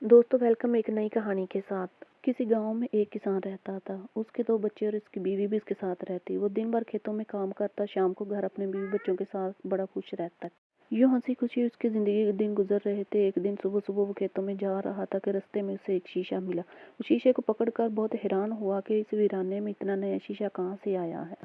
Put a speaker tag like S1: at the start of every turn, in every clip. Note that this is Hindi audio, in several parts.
S1: दोस्तों वेलकम एक नई कहानी के साथ। किसी गांव में एक किसान रहता था। उसके 2 बच्चे और उसकी बीवी भी उसके साथ रहती। वो दिन भर खेतों में काम करता, शाम को घर अपने बीवी बच्चों के साथ बड़ा खुश रहता। यूं हंसी खुशी उसकी जिंदगी के दिन गुजर रहे थे। एक दिन सुबह सुबह वो खेतों में जा रहा था कि रास्ते में उसे एक शीशा मिला। उस शीशे को पकड़कर बहुत हैरान हुआ कि इस वीराने में इतना नया शीशा कहाँ से आया है।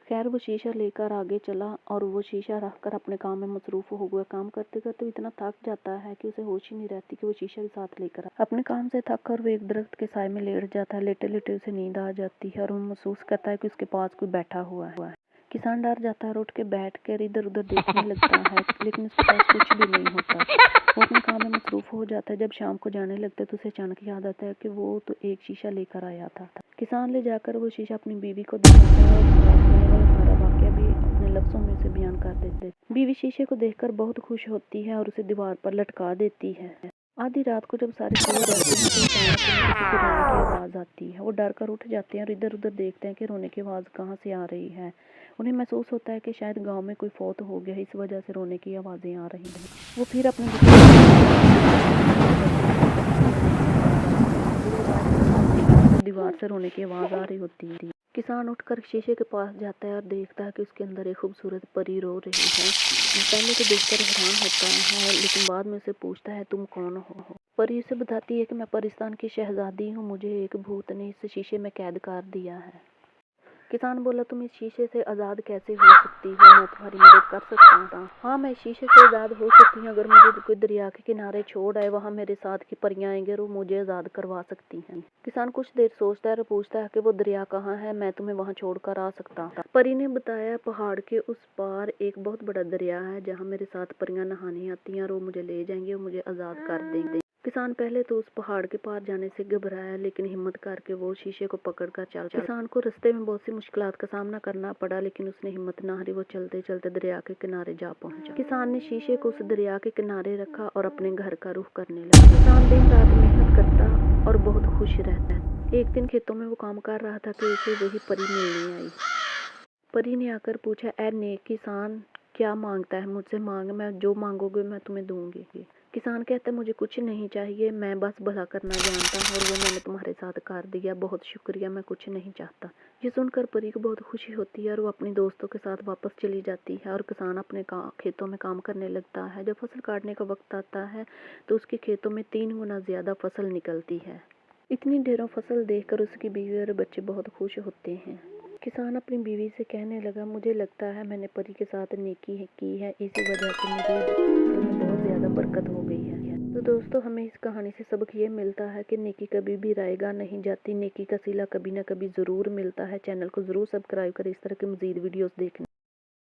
S1: खैर वो शीशा लेकर आगे चला और वो शीशा रखकर अपने काम में मसरूफ हो गया। काम करते करते वो इतना थक जाता है कि उसे होश ही नहीं रहती कि वो शीशा के साथ लेकर अपने काम से थक कर वो एक दरख्त के साए में लेट जाता है। लेटे लेटे उसे नींद आ जाती है और वो महसूस करता है कि उसके पास कोई बैठा हुआ है। किसान डर जाता है और उठ के बैठ कर इधर उधर देखने लगता है, लेकिन उसके पास कुछ भी नहीं होता। वो अपने काम में मसरूफ हो जाता है। जब शाम को जाने लगता है तो उसे अचानक याद आता है कि वो तो एक शीशा लेकर आया था। किसान ले जाकर वो शीशा अपनी बीवी को दिखाता है और साथ होने वाला सारा वाकया भी अपने लफ्जों में उसे बयान कर देते। बीवी शीशे को देखकर बहुत खुश होती है और उसे दीवार पर लटका देती है। आधी रात को जब सारे सो जाते हैं तो अचानक उन्हें किसी के रोने की आवाज़ आती है। वो डर कर उठ जाते हैं और इधर उधर देखते हैं कि रोने की आवाज़ कहाँ से आ रही है। उन्हें महसूस होता है कि शायद गांव में कोई फौत हो गया, इस वजह से रोने की आवाज़ें आ रही हैं। वो फिर अपने दीवार से रोने की आवाज़ आ रही होती है। किसान उठकर शीशे के पास जाता है और देखता है कि उसके अंदर एक खूबसूरत परी रो रही है। वो पहले तो देखकर हैरान होता है, लेकिन बाद में उसे पूछता है तुम कौन हो। परी उसे बताती है कि मैं पाकिस्तान की शहजादी हूँ, मुझे एक भूत ने इस शीशे में कैद कर दिया है। किसान बोला तुम इस शीशे से आज़ाद कैसे हो सकती हो, मैं तुम्हारी मदद कर सकता हूँ। हाँ मैं इस शीशे से आज़ाद हो सकती हूँ, अगर मुझे कोई दरिया के किनारे छोड़ आए, वहाँ मेरे साथ की परियां आएंगे और वो मुझे आज़ाद करवा सकती हैं। किसान कुछ देर सोचता है और पूछता है कि वो दरिया कहाँ है, मैं तुम्हें वहाँ छोड़ कर आ सकता हूँ। परी ने बताया पहाड़ के उस पार एक बहुत बड़ा दरिया है जहाँ मेरे साथ परियां नहाने आती हैं और वो मुझे ले जाएंगे और मुझे आज़ाद कर देंगे। किसान पहले तो उस पहाड़ के पार जाने से घबराया, लेकिन हिम्मत करके वो शीशे को पकड़कर चल। किसान को रास्ते में बहुत सी मुश्किलात का सामना करना पड़ा, लेकिन उसने हिम्मत न हारी। वो चलते चलते दरिया के किनारे जा पहुंचा। किसान ने शीशे को उस दरिया के किनारे रखा और अपने घर का रुख करने लगा। किसान दिन रात मेहनत करता और बहुत खुश रहता। एक दिन खेतों में वो काम कर रहा था कि उसे वही परी मिलने आई। परी ने आकर पूछा, ऐ नेक किसान क्या मांगता है मुझसे, मांग, मैं जो मांगोगे मैं तुम्हें दूंगी। किसान कहता है मुझे कुछ नहीं चाहिए, मैं बस भला करना जानता हूँ और वो मैंने तुम्हारे साथ कर दिया, बहुत शुक्रिया, मैं कुछ नहीं चाहता। ये सुनकर परी को बहुत खुशी होती है और वो अपने दोस्तों के साथ वापस चली जाती है और किसान अपने खेतों में काम करने लगता है। जब फसल काटने का वक्त आता है तो उसके खेतों में 3 गुना ज्यादा फसल निकलती है। इतनी ढेरों फसल देखकर उसकी बीवी और बच्चे बहुत खुश होते हैं। किसान अपनी बीवी से कहने लगा, मुझे लगता है मैंने परी के साथ नेकी की है, इसी वजह से मेरी फसल में बहुत ज़्यादा बरकत हो गई है। तो दोस्तों हमें इस कहानी से सबक ये मिलता है कि नेकी कभी भी रायगा नहीं जाती, नेकी का सिला कभी ना कभी ज़रूर मिलता है। चैनल को ज़रूर सब्सक्राइब करें इस तरह के मज़ीद वीडियोज़ देखने।